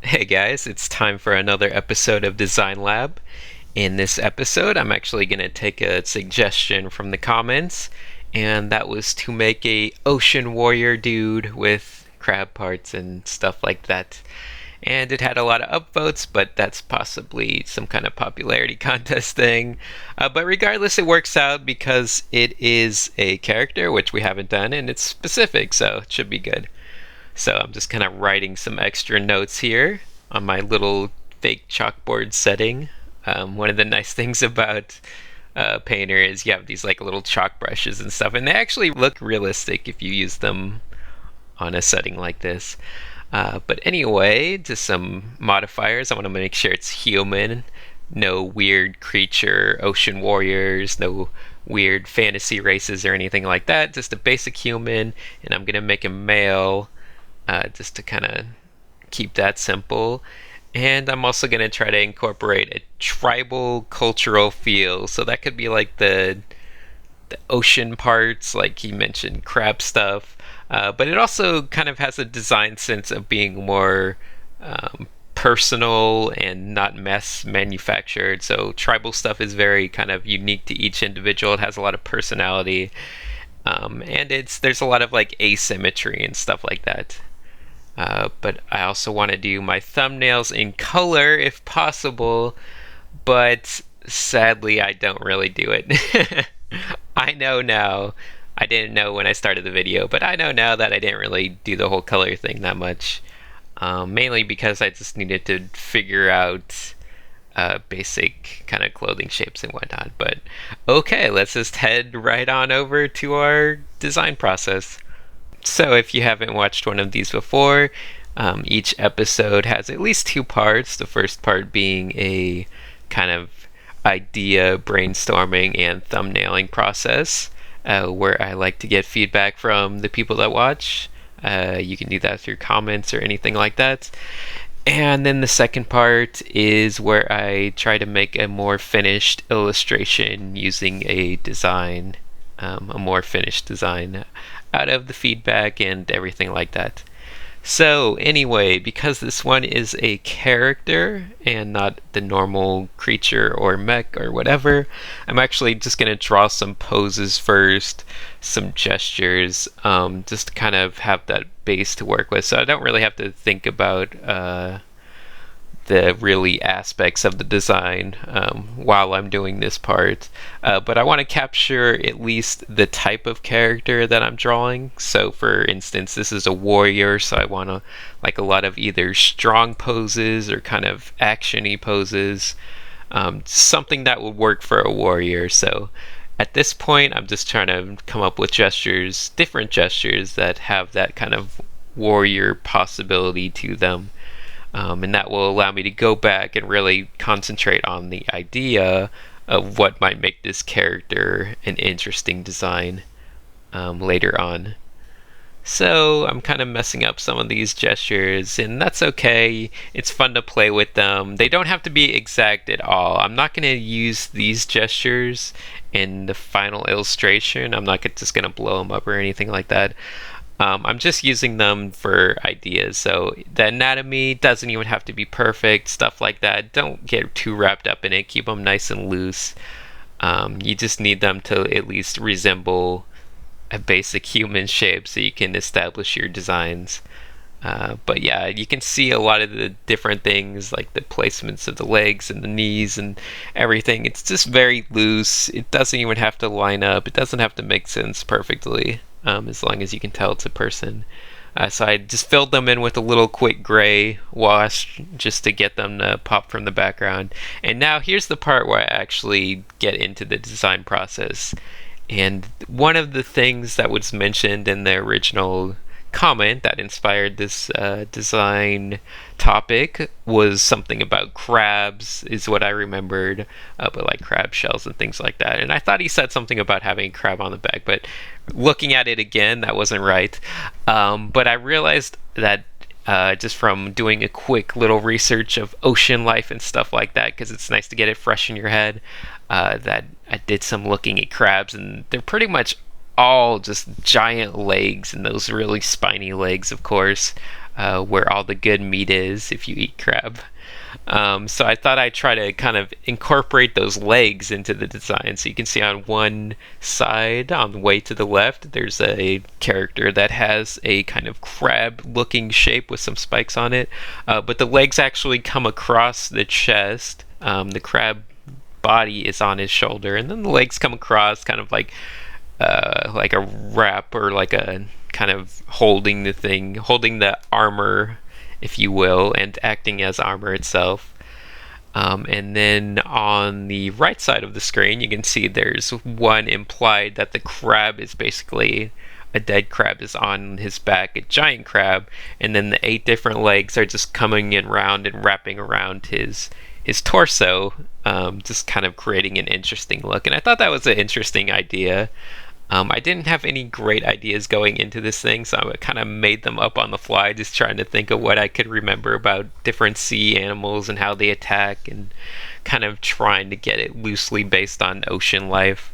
Hey guys, it's time for another episode of Design Lab. In this episode, I'm actually going to take a suggestion from the comments, and that was to make a ocean warrior dude with crab parts and stuff like that. And it had a lot of upvotes, but that's possibly some kind of popularity contest thing. But regardless, it works out because it is a character, which we haven't done, and it's specific, so it should be good. So I'm just kind of writing some extra notes here on my little fake chalkboard setting. One of the nice things about Painter is you have these like little chalk brushes and stuff, and they actually look realistic if you use them on a setting like this. But anyway, just some modifiers. I want to make sure it's human, no weird creature, ocean warriors, no weird fantasy races or anything like that. Just a basic human, and I'm gonna make him male just to kind of keep that simple. And I'm also going to try to incorporate a tribal cultural feel. So that could be like the ocean parts, like he mentioned, crab stuff. But it also kind of has a design sense of being more personal and not mass manufactured. So tribal stuff is very kind of unique to each individual. It has a lot of personality. And there's a lot of like asymmetry and stuff like that. But I also want to do my thumbnails in color if possible, but sadly I don't really do it. I know now. I didn't know when I started the video, but I know now that I didn't really do the whole color thing that much. Mainly because I just needed to figure out basic kind of clothing shapes and whatnot. But okay, let's just head right on over to our design process. So, if you haven't watched one of these before, each episode has at least two parts. The first part being a kind of idea brainstorming and thumbnailing process, where I like to get feedback from the people that watch. You can do that through comments or anything like that. And then the second part is where I try to make a more finished illustration using a more finished design out of the feedback and everything like that. So, anyway, because this one is a character and not the normal creature or mech or whatever, I'm actually just going to draw some poses first, some gestures, just to kind of have that base to work with. So I don't really have to think about the really aspects of the design while I'm doing this part. But I want to capture at least the type of character that I'm drawing. So for instance, this is a warrior, so I want to like a lot of either strong poses or kind of actiony poses. Something that would work for a warrior. So at this point, I'm just trying to come up with gestures, different gestures that have that kind of warrior possibility to them. And that will allow me to go back and really concentrate on the idea of what might make this character an interesting design later on. So I'm kind of messing up some of these gestures, and that's okay. It's fun to play with them. They don't have to be exact at all. I'm not going to use these gestures in the final illustration. I'm not just going to blow them up or anything like that. I'm just using them for ideas. So the anatomy doesn't even have to be perfect, stuff like that. Don't get too wrapped up in it. Keep them nice and loose. You just need them to at least resemble a basic human shape so you can establish your designs. But yeah, you can see a lot of the different things like the placements of the legs and the knees and everything. It's just very loose. It doesn't even have to line up. It doesn't have to make sense perfectly. As long as you can tell it's a person. So I just filled them in with a little quick gray wash just to get them to pop from the background. And now here's the part where I actually get into the design process. And one of the things that was mentioned in the original comment that inspired this design topic was something about crabs, is what I remembered, but like crab shells and things like that. And I thought he said something about having a crab on the back, but looking at it again, that wasn't right. But I realized that just from doing a quick little research of ocean life and stuff like that, because it's nice to get it fresh in your head, that I did some looking at crabs, and they're pretty much all just giant legs, and those really spiny legs, of course, where all the good meat is if you eat crab. So I thought I'd try to kind of incorporate those legs into the design. So you can see on one side, on the way to the left, there's a character that has a kind of crab-looking shape with some spikes on it. But the legs actually come across the chest. The crab body is on his shoulder, and then the legs come across, kind of like a wrap, or like a kind of holding the thing, holding the armor, if you will, and acting as armor itself. And then on the right side of the screen, you can see there's one implied that the crab is basically a dead crab is on his back, a giant crab, and then the 8 different legs are just coming in round and wrapping around his torso, just kind of creating an interesting look. And I thought that was an interesting idea. I didn't have any great ideas going into this thing, so I kind of made them up on the fly, just trying to think of what I could remember about different sea animals and how they attack, and kind of trying to get it loosely based on ocean life.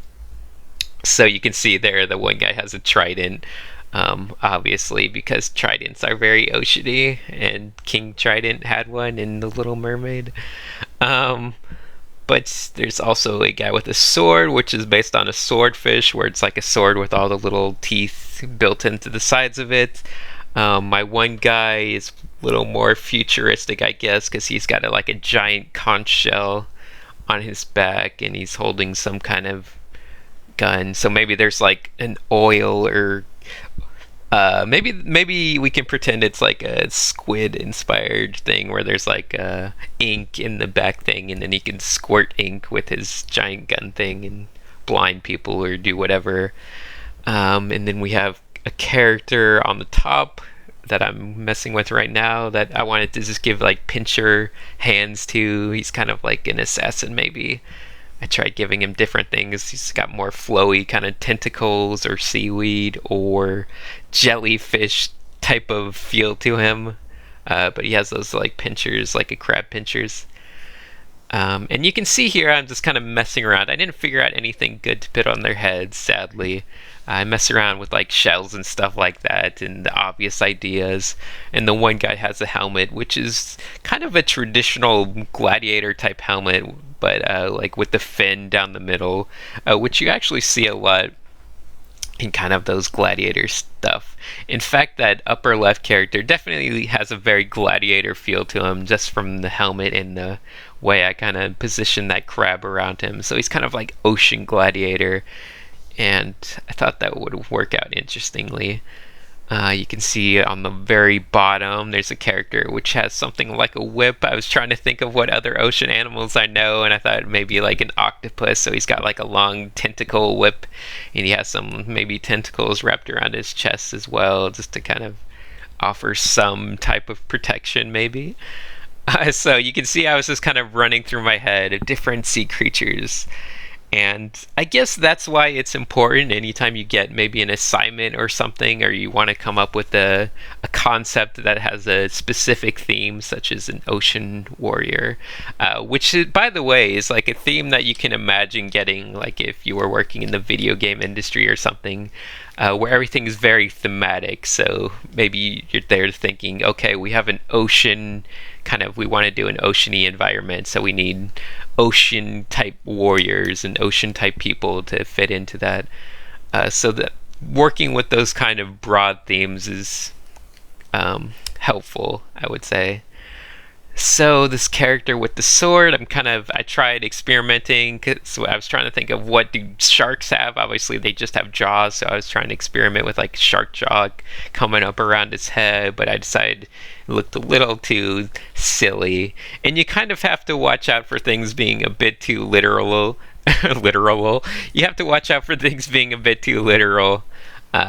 So you can see there the one guy has a trident, obviously, because tridents are very oceany, and King Trident had one in The Little Mermaid. Um, but there's also a guy with a sword, which is based on a swordfish, where it's like a sword with all the little teeth built into the sides of it. My one guy is a little more futuristic, I guess, because he's got like a giant conch shell on his back, and he's holding some kind of gun. So maybe there's like an oil, or maybe we can pretend it's like a squid inspired thing, where there's like ink in the back thing, and then he can squirt ink with his giant gun thing and blind people or do whatever. And then we have a character on the top that I'm messing with right now that I wanted to just give like pincher hands to. He's kind of like an assassin, maybe. I tried giving him different things. He's got more flowy kind of tentacles, or seaweed, or jellyfish type of feel to him. But he has those like pinchers, like a crab pinchers. And you can see here I'm just kind of messing around. I didn't figure out anything good to put on their heads, sadly. I mess around with like shells and stuff like that, and the obvious ideas. And the one guy has a helmet, which is kind of a traditional gladiator type helmet, but like with the fin down the middle, which you actually see a lot in kind of those gladiator stuff. In fact, that upper left character definitely has a very gladiator feel to him, just from the helmet and the way I kind of position that crab around him. So he's kind of like ocean gladiator, and I thought that would work out interestingly. You can see on the very bottom there's a character which has something like a whip. I was trying to think of what other ocean animals I know, and I thought maybe like an octopus, so he's got like a long tentacle whip, and he has some maybe tentacles wrapped around his chest as well, just to kind of offer some type of protection maybe. So you can see I was just kind of running through my head of different sea creatures. And I guess that's why it's important anytime you get maybe an assignment or something, or you want to come up with a concept that has a specific theme, such as an ocean warrior, which, by the way, is like a theme that you can imagine getting, like if you were working in the video game industry or something, where everything is very thematic. So maybe you're there thinking, okay, we have an ocean, kind of, we want to do an oceany environment, so we need ocean type warriors and ocean type people to fit into that. So that working with those kind of broad themes is helpful, I would say. So this character with the sword, I tried experimenting, so I was trying to think of what do sharks have. Obviously they just have jaws, so I was trying to experiment with like shark jaw coming up around his head, but I decided it looked a little too silly. And you kind of have to watch out for things being a bit too literal. Literal. You have to watch out for things being a bit too literal.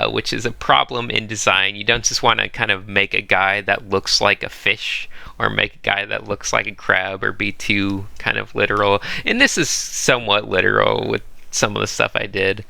Which is a problem in design. You don't just want to kind of make a guy that looks like a fish, or make a guy that looks like a crab, or be too kind of literal. And this is somewhat literal with some of the stuff I did.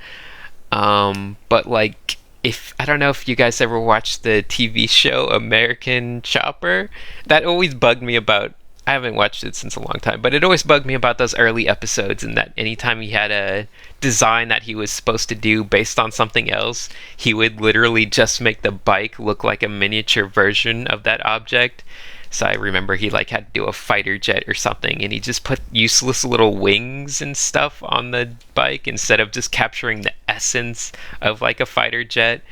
But like, if I don't know if you guys ever watched the TV show American Chopper, that always bugged me about I haven't watched it since a long time, but it always bugged me about those early episodes, and that anytime he had a design that he was supposed to do based on something else, he would literally just make the bike look like a miniature version of that object. So I remember he like had to do a fighter jet or something, and he just put useless little wings and stuff on the bike instead of just capturing the essence of like a fighter jet.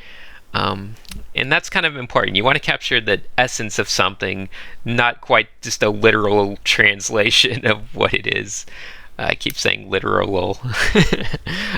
Um, and that's kind of important. You want to capture the essence of something, not quite just a literal translation of what it is. I keep saying literal.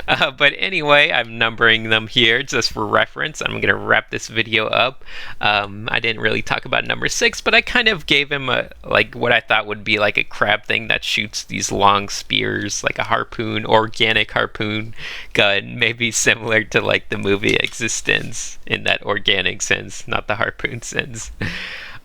But anyway, I'm numbering them here just for reference. I'm going to wrap this video up. I didn't really talk about number 6, but I kind of gave him a like what I thought would be like a crab thing that shoots these long spears, like a harpoon, organic harpoon gun, maybe similar to like the movie Existence in that organic sense, not the harpoon sense.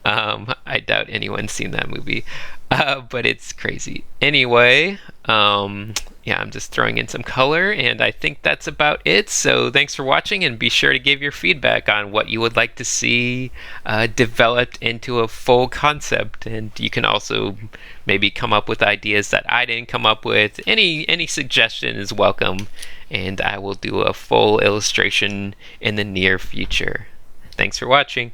I doubt anyone's seen that movie, but it's crazy. Anyway, yeah, I'm just throwing in some color, and I think that's about it. So thanks for watching, and be sure to give your feedback on what you would like to see developed into a full concept. And you can also maybe come up with ideas that I didn't come up with. Any suggestion is welcome, and I will do a full illustration in the near future. Thanks for watching.